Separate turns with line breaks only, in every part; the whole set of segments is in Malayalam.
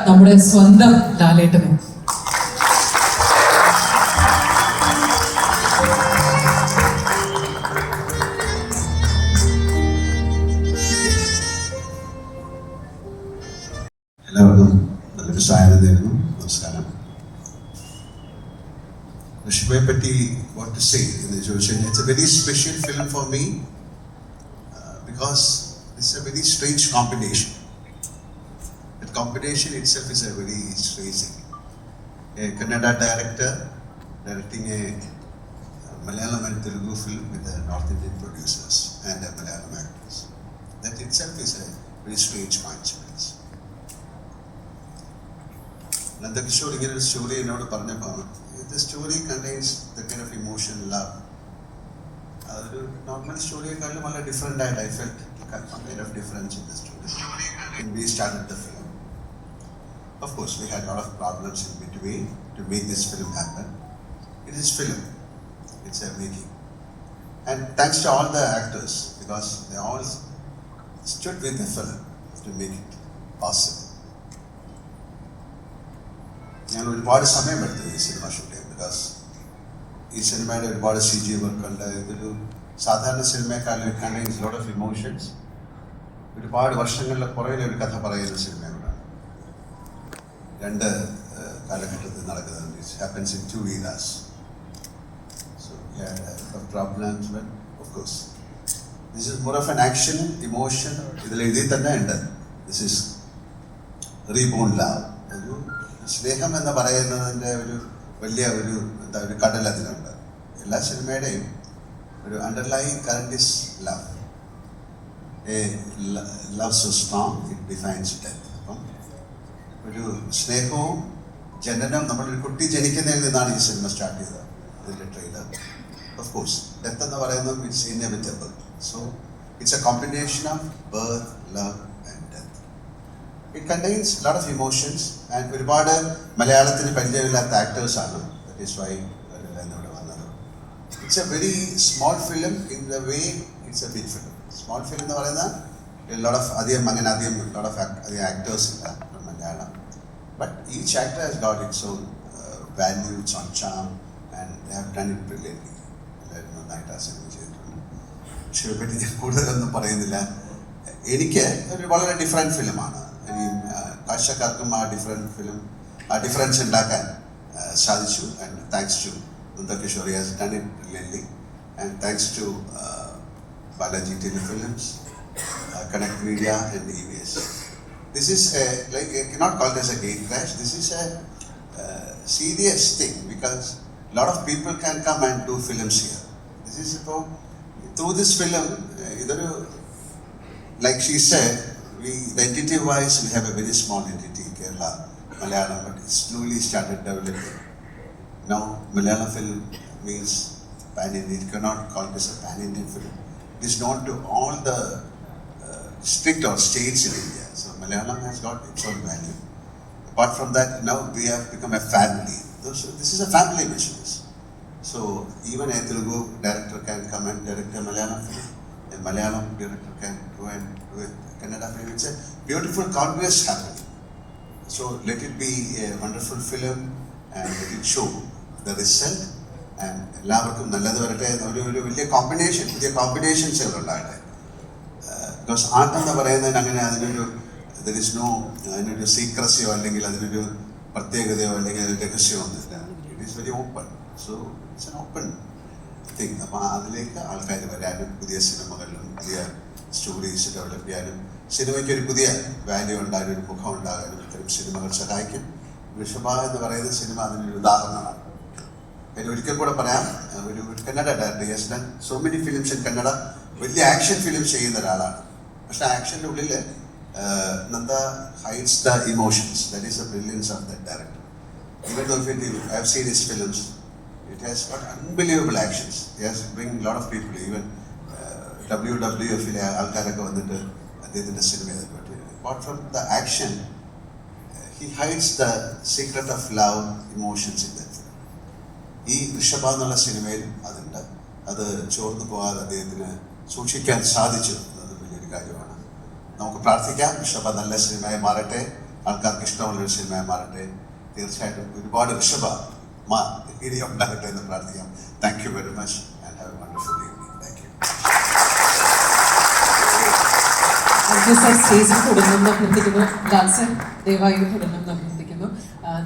നമ്മുടെ സ്വന്തം ലാലേട്ടനെ.
എല്ലാവർക്കും നല്ലൊരു സാധ്യത തരുന്നു. നമസ്കാരം. ഋഷിബയെ പറ്റി വാട്ട് ടു സേ എന്ന് ചോദിച്ചു കഴിഞ്ഞാൽ it's a very special film for me because it's a very strange combination. That combination itself is a very strange thing. A Kannada director directing a Malayalam and Telugu film with the North Indian producers and Malayalam actors. That itself is a very strange coincidence. Nandakishore ഇങ്ങനെ ഒരു സ്റ്റോറി എന്നോട് പറഞ്ഞപ്പോൾ the story contains the kind of emotion, love. അതൊരു നോർമൽ സ്റ്റോറിയെക്കാളും വളരെ ഡിഫറെൻ്റ് ആയിട്ട് I felt some kind of difference in the story when we started the film. Of course, we had a lot of problems in between to make this film happen. It is film. It's a making. And thanks to all the actors because they all stood with the film to make it possible. ഞാൻ ഒരുപാട് സമയമെടുത്തു ഈ സിനിമ ഷൂട്ട് ചെയ്യാൻ ബിക്കോസ് ഈ സിനിമയുടെ ഒരുപാട് CG വർക്ക് ഉണ്ട്. ഇതൊരു സാധാരണ സിനിമയെക്കാളും it contains lot of emotions. ഒരുപാട് വർഷങ്ങളുടെ പുറകിൽ ഒരു കഥ പറയുന്ന സിനിമയാണ്. രണ്ട് കാലഘട്ടത്തിൽ നടക്കുന്നത്. It happens in 2 eras. So yeah, problems but of course this is more of an action emotion. ഇതിൽ എഴുതി തന്നെ ഉണ്ട് this is reborn love. ഒരു സ്നേഹം എന്ന് പറയുന്നതിൻ്റെ ഒരു വലിയ ഒരു എന്താ ഒരു കടൽ അതിലുണ്ട്. എല്ലാ സിനിമയുടെയും ഒരു underlying current is love. A love so strong it defines death. അപ്പം ഒരു സ്നേഹവും ജനനം, നമ്മളൊരു കുട്ടി ജനിക്കുന്നതിൽ നിന്നാണ് ഈ സിനിമ സ്റ്റാർട്ട് ചെയ്തത്. ഇതിൻ്റെ ട്രെയിലർ ഓഫ് കോഴ്സ് ഡെത്ത് എന്ന് പറയുന്നത് it's inevitable. So it's a combination of birth, love and death. It contains lot of emotions and ഒരുപാട് മലയാളത്തിന് പരിചയമില്ലാത്ത ആക്ടേഴ്സാണ്. ദാറ്റ് ഈസ് വൈ എന്നോട് വന്നത്. It's a very small film in the way it's a big film. Small film എന്ന് പറയുന്ന ലോട്ട് ഓഫ് അധികം ലോട്ട് ഓഫ് അധികം ആക്ടേഴ്സ് ഇല്ല Malayalam. But each actor has got its own value, its own charm and they have done it brilliantly. എല്ലാവരും നന്നായിട്ട് ആ സിനിമ ചെയ്തിട്ടുണ്ട്. പക്ഷേ പറ്റി ഞാൻ കൂടുതലൊന്നും പറയുന്നില്ല. എനിക്ക് ഒരു വളരെ ഡിഫറെൻറ്റ് ഫിലിമാണ്. ഇനി കാഴ്ചക്കാർക്കും ആ ഡിഫറൻസ് ഉണ്ടാക്കാൻ സാധിച്ചു. And thanks to Nandakishore has done it brilliantly and thanks to Balaji Telefilms, Connect Media and EVS. This is like I cannot call this a gate crash. This is a serious thing because a lot of people can come and do films here. This is about through this film, like she said, the entity wise we have a very small entity, Kerala, Malayalam, but it slowly started developing. Now Malayalam film means pan-Indian. You cannot call this a pan-Indian film. It is known to all the district or states in India. So Malayalam has got its own value. Apart from that, now we have become a family. So this is a family business. So even a Telugu director can come and direct a Malayalam film. A Malayalam director can go and do a Kannada film. It's a beautiful converse happening. So let it be a wonderful film and let it show the result. And എല്ലാവർക്കും നല്ലത് വരട്ടെ. ഒരു വലിയ കോമ്പിനേഷൻ, പുതിയ കോമ്പിനേഷൻസ് ഉണ്ടാകട്ടെ. ബിക്കോസ് ആർട്ട് എന്ന് പറയുന്നതിന് അങ്ങനെ ദർ ഇസ് നോ അതിനൊരു സീക്രസിയോ അല്ലെങ്കിൽ അതിനൊരു പ്രത്യേകതയോ അല്ലെങ്കിൽ അതിന് രഹസ്യമോ ഒന്നുമില്ല. It is very open. So it's an open thing. അപ്പോൾ അതിലേക്ക് ആൾക്കാർ വരാനും പുതിയ സിനിമകളിലും പുതിയ സ്റ്റോറീസ് ഡെവലപ്പ് ചെയ്യാനും സിനിമയ്ക്ക് ഒരു പുതിയ വാല്യൂ ഉണ്ടാകാനും ഒരു മുഖം ഉണ്ടാകാനും ഇത്തരം സിനിമകൾ സഹായിക്കും. ഋഷഭ എന്ന് പറയുന്ന സിനിമ അതിനൊരു ഉദാഹരണമാണ്. ഒരിക്കൽ കൂടെ പറയാം, ഒരു Kannada director yes done so many films in Kannada. വലിയ ആക്ഷൻ ഫിലിം ചെയ്യുന്ന ഒരാളാണ്. പക്ഷെ ആക്ഷൻ്റെ ഉള്ളിൽ നന്ദ hides the emotions. That is the brilliance of the director. Even though I have seen his films, it has got unbelievable actions. He has bring lot of people. Even WWFിലെ ആൾക്കാരൊക്കെ വന്നിട്ട് അദ്ദേഹത്തിൻ്റെ സിനിമ ചെയ്തിട്ട്. Apart from the action he hides the secret of love emotions in the ഈ ഋഷഭ എന്നുള്ള സിനിമയിൽ അതുണ്ട്. അത് ചോർന്നു പോകാതെ അദ്ദേഹത്തിന് സൂക്ഷിക്കാൻ സാധിച്ചു. അത് വലിയൊരു കാര്യമാണ്. നമുക്ക് പ്രാർത്ഥിക്കാം ഋഷഭ നല്ല സിനിമയായി മാറട്ടെ. ആൾക്കാർക്ക് ഇഷ്ടമുള്ളൊരു സിനിമ മാറട്ടെ. തീർച്ചയായിട്ടും ഒരുപാട് ഋഷഭ ഇനി ഉണ്ടാകട്ടെ എന്ന് പ്രാർത്ഥിക്കാം. Thank you very much and have A wonderful evening. Thank you.
Sir സ്റ്റേജിൽ തുടങ്ങുന്ന അഭ്യർത്ഥിക്കുന്നു. ലാൽ സർ ദയവായി തുടങ്ങുന്ന അഭ്യർത്ഥിക്കുന്നു.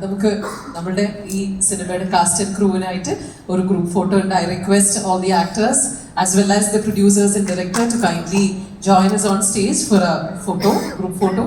നമുക്ക് നമ്മുടെ ഈ സിനിമയുടെ കാസ്റ്റ് ആൻഡ് ക്രൂവിനായിട്ട് ഒരു ഗ്രൂപ്പ് ഫോട്ടോ ഉണ്ട്. I request all the actors as well as the producers and director to kindly join us on stage for a photo, group photo.